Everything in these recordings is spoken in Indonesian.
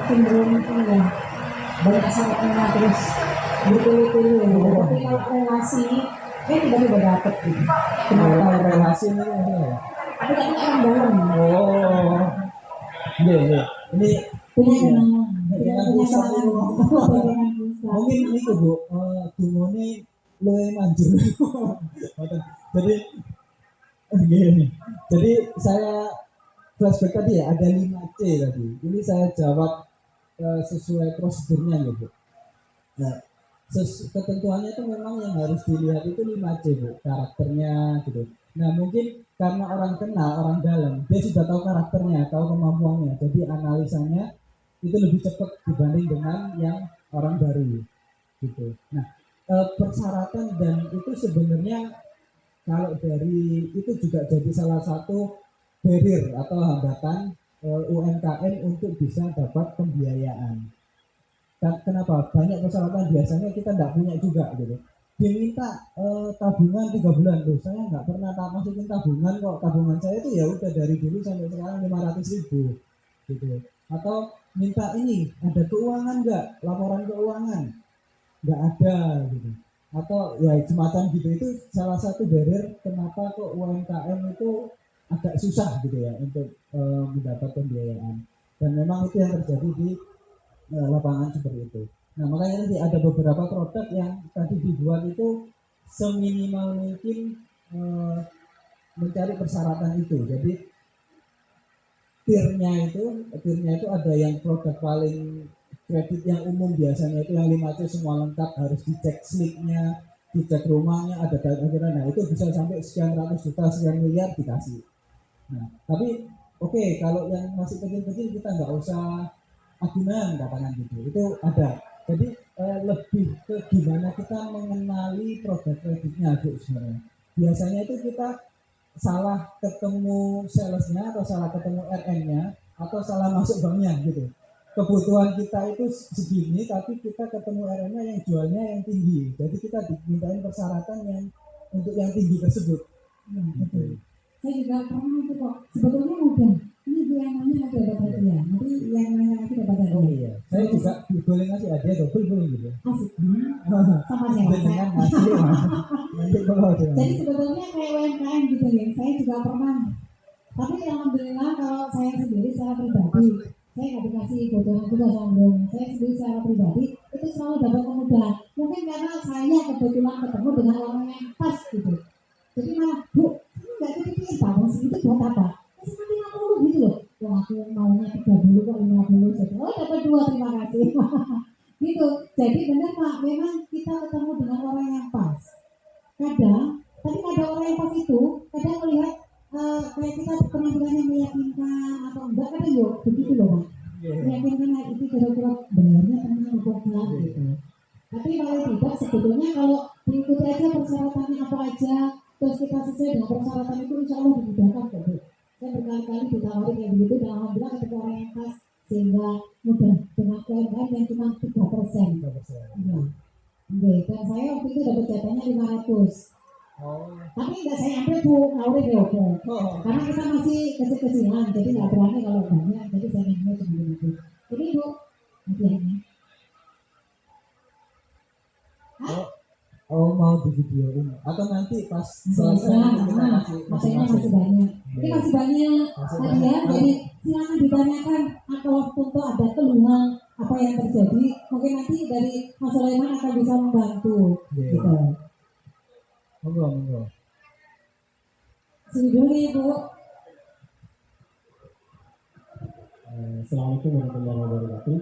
cenderung itu ya banyak syaratnya terus bertele-tele. Tapi kalau relasi tiba-tiba dapet gitu. Kenapa relasi ini maksudnya? Tapi kan orang dalam. Oh, iya. Ini Punya ya, kenangan. dengan Punya pusat kenangan. itu. Dengan pusat. Mungkin itu Bu, dungone luwih manjur. Jadi gini. Jadi saya flashback tadi ya ada 5C tadi. Ini saya jawab sesuai prosedurnya ya Bu. Nah, ketentuannya itu memang yang harus dilihat itu 5C Bu, karakternya gitu. Nah mungkin karena orang kenal, orang dalam, dia sudah tahu karakternya, tahu kemampuannya, jadi analisanya itu lebih cepat dibanding dengan yang orang baru gitu. Nah persyaratan dan itu sebenarnya kalau dari itu juga jadi salah satu barrier atau hambatan UMKM untuk bisa dapat pembiayaan. Kenapa? Banyak persyaratan biasanya kita tidak punya juga gitu. Dia minta tabungan 3 bulan loh. Saya nggak pernah masukin tabungan kok. Tabungan saya itu ya udah dari dulu sampai sekarang 500.000 gitu. Atau minta ini ada keuangan nggak? Laporan keuangan nggak ada gitu. Atau ya semacam gitu itu salah satu barrier kenapa kok UMKM itu agak susah gitu ya untuk mendapat pembiayaan. Dan memang itu yang terjadi di lapangan seperti itu. Nah makanya nanti ada beberapa produk yang tadi dibuat itu seminimal mungkin mencari persyaratan itu. Jadi tiernya itu ada yang produk paling kredit yang umum biasanya itu yang 5C semua lengkap harus dicek slipnya, dicek rumahnya, ada data. Nah itu bisa sampai sekian ratus juta, sekian miliar dikasih. Nah tapi oke, kalau yang masih kecil-kecil kita nggak usah agunan katakan gitu, itu ada. Jadi lebih ke gimana kita mengenali produk kreditnya Bu sebenarnya. Biasanya itu kita salah ketemu salesnya atau salah ketemu RM-nya atau salah masuk banknya gitu. Kebutuhan kita itu segini tapi kita ketemu RM-nya yang jualnya yang tinggi. Jadi kita dimintain persyaratan yang untuk yang tinggi tersebut. Betul. Saya juga pernah itu kok. Sebetulnya mudah. Ini Bu yang nanya nanti ada hadiah. Nanti yang nanya nanti dapat hadiah. Oh iya. Saya juga boleh ngasih hadiah double boleh gitu. Asik. Sama siapa? Dengan ngasih nanti kalau ada. Jadi sebetulnya kayak UMKM gitu ya. Saya juga pernah. Tapi alhamdulillah kalau saya sendiri secara pribadi, saya nggak dikasih bocoran juga sombong. Saya sendiri secara pribadi itu selalu dapat kemudahan. Mungkin karena saya kebetulan ketemu dengan orang yang pas gitu. Jadi malah Bu, ini nggak kepikir tahun segitu buat apa? Masih nanti 50 gitu loh. Wah aku maunya 30 kok 50 gitu. Oh dapat 2 terima kasih. Gitu. Jadi benar Pak, memang kita ketemu dengan orang yang pas. Kadang, tapi kadang orang yang pas itu kadang melihat kayak kita penampilannya meyakinkan atau enggak kadang yuk begitu loh Pak. Meyakinkan itu kira-kira bayarnya tenang atau enggak gitu. Tapi kalau tidak sebetulnya kalau diikuti aja persyaratannya apa aja terus kita sesuai dengan persyaratan itu insya Allah dimudahkan kok Bu. Saya berkali-kali ditawari kayak begitu dan alhamdulillah ketemu orang yang pas sehingga mudah dengan UMKM yang cuma 3%. Iya. Dan saya waktu itu dapat jatahnya 500. Tapi enggak saya ambil Bu, ngawur ya Bu. Karena kita masih kecil-kecilan jadi nggak berani kalau banyak jadi saya ambil cuma 500. Jadi Bu, hadiahnya. Oh mau di videoin atau nanti pas selesai kita kasih masih banyak. Ini masih banyak hadiah. Jadi silakan ditanyakan atau untuk ada keluhan apa yang terjadi. Mungkin nanti dari Mas Sulaiman akan bisa membantu. Gitu. Monggo. Sini dulu Ibu. Assalamualaikum warahmatullahi wabarakatuh.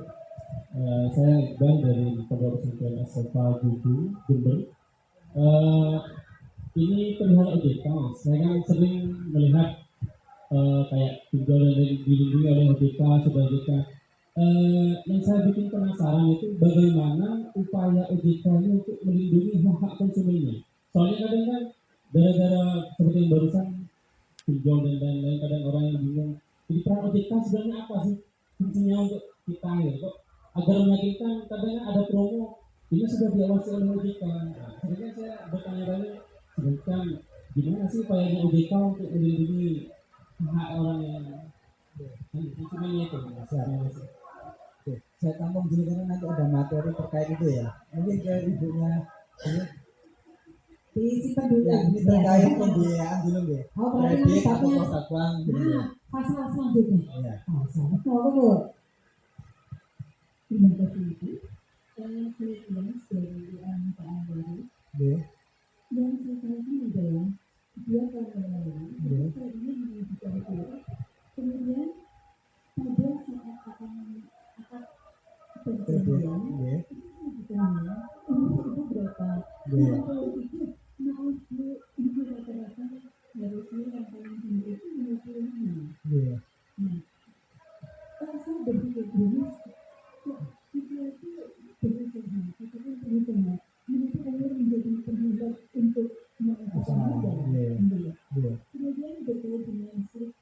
Saya Iqbal dari Pondok Pesantren SFA Gugu, Jember. Ini perihal OJK, saya kan sering melihat kayak pinjol yang dilindungi oleh OJK, sudah OJK. Yang saya bikin penasaran itu bagaimana upaya OJK ini untuk melindungi hak-hak konsumennya. Soalnya kadang kan gara-gara seperti yang barusan pinjol dan lain-lain, kadang orang yang bingung. Jadi peran OJK sebenarnya apa sih fungsinya untuk kita ya? Kok agar meyakinkan kadang ada promo ini sudah diawasi oleh OJK. Nah, sebenarnya saya bertanya-tanya sedangkan gimana sih upayanya OJK untuk melindungi hak orang yang konsumennya itu? saya tampung dulu karena nanti ada materi terkait itu ya. Mungkin ke ibunya ini, disimpan dulu. ya ini terkait pembiayaan dulu deh. Oh, berarti Kredit atau nanti produk bank gitu ya. pasal selanjutnya. Iya. Pasal. Betul. Terima kasih Ibu. Saya Filipinas dari Anita Baru. Iya. Yang saya tanyakan adalah dia tahun lalu, Iya. saya ini mengajukan itu. Kemudian pada saat akan akad perjanjian, Iya. itu ditanya, umur ibu berapa? Iya. Kalau itu, maaf Bu, ibu rata-rata harusnya yang paling tinggi itu 55. Iya. Nah, saya berpikir dulu, kok kita itu berusaha, katakan berusaha, mengapa Allah menjadi penghambat untuk mengajukan Usaha. Iya. Alhamdulillah. Iya. Kemudian berkait dengan slip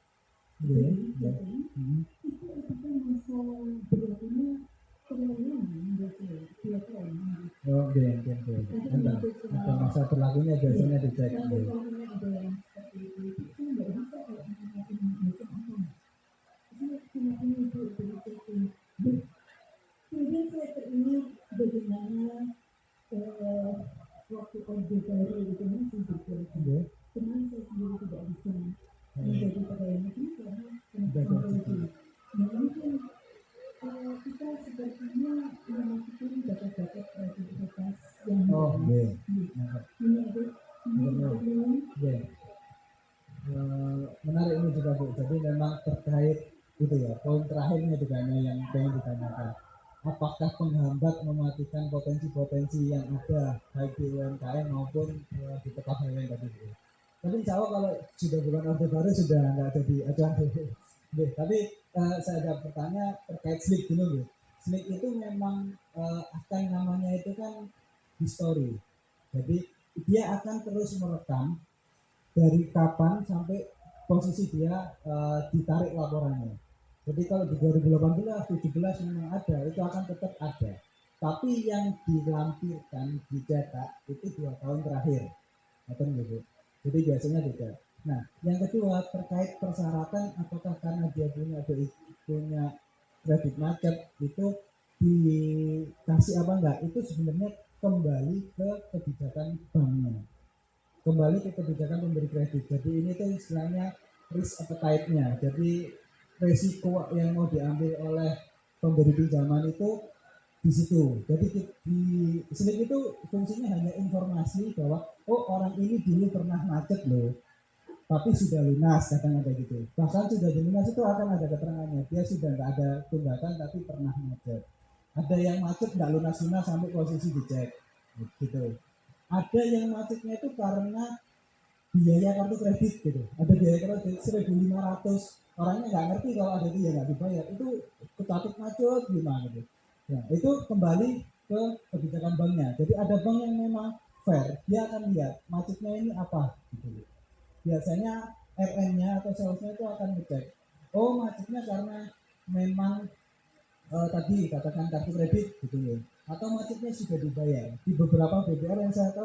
Iya. jadi itu apakah masa berlakunya terlalu lama menurut saya 2 tahun. Oh, iya. Ada masa berlakunya biasanya dicek. Lalu Iya. kalau ada yang seperti itu, saya nggak bisa kalau mengajukan itu apa? Saya kenapa itu begitu? Kemudian saya teringat bagaimana waktu Orde Baru itu masih berkuasa. Iya. Cuman saya sendiri tidak bisa Iya. menjadi pegawai negeri karena Tidak teknologi. bisa. Nah ini kan kita sepertinya memasuki batas-batas kreativitas yang Oh, iya. Mantap. ini ada Iya. Menarik ini juga Bu. Jadi memang terkait itu ya, poin terakhirnya juga yang pengen ditanyakan. Apakah penghambat mematikan potensi-potensi yang ada baik di UMKM maupun di pegawai tadi Bu. Tapi insya Allah kalau sudah bukan Orde Baru sudah nggak jadi acuan Bu. Oke, tapi saya ada pertanyaan terkait SLIK dulu Bu. SLIK itu memang akan namanya itu kan history. Jadi dia akan terus merekam dari kapan sampai posisi dia ditarik laporannya. Jadi kalau di 2018, 17 memang ada, itu akan tetap ada. Tapi yang dilampirkan, dicetak itu 2 tahun terakhir. Atau gitu. Jadi biasanya beda. Nah, yang kedua terkait persyaratan apakah karena dia punya kredit macet itu dikasih apa enggak? Itu sebenarnya kembali ke kebijakan banknya. Kembali ke kebijakan pemberi kredit. Jadi ini tuh istilahnya risk appetite-nya. Jadi resiko yang mau diambil oleh pemberi pinjaman itu di situ. Jadi di SLIK itu fungsinya hanya informasi bahwa oh orang ini dulu pernah macet loh, tapi sudah lunas, kadang ada gitu. Bahkan sudah dilunas itu akan ada keterangannya. Dia sudah nggak ada tunggakan tapi pernah macet. Ada yang macet nggak lunas-lunas sampai posisi dicek, gitu. Ada yang macetnya itu karena biaya kartu kredit gitu. Ada biaya kredit 1.500, orangnya nggak ngerti kalau ada itu ya nggak dibayar. Itu ketatut macet gimana gitu. Ya, itu kembali ke kebijakan banknya. Jadi ada bank yang memang fair, dia akan lihat macetnya ini apa gitu. Biasanya RN-nya atau salesnya itu akan ngecek. Oh macetnya karena memang tadi katakan kartu kredit gitu ya. Atau macetnya sudah dibayar. Di beberapa BPR yang saya tahu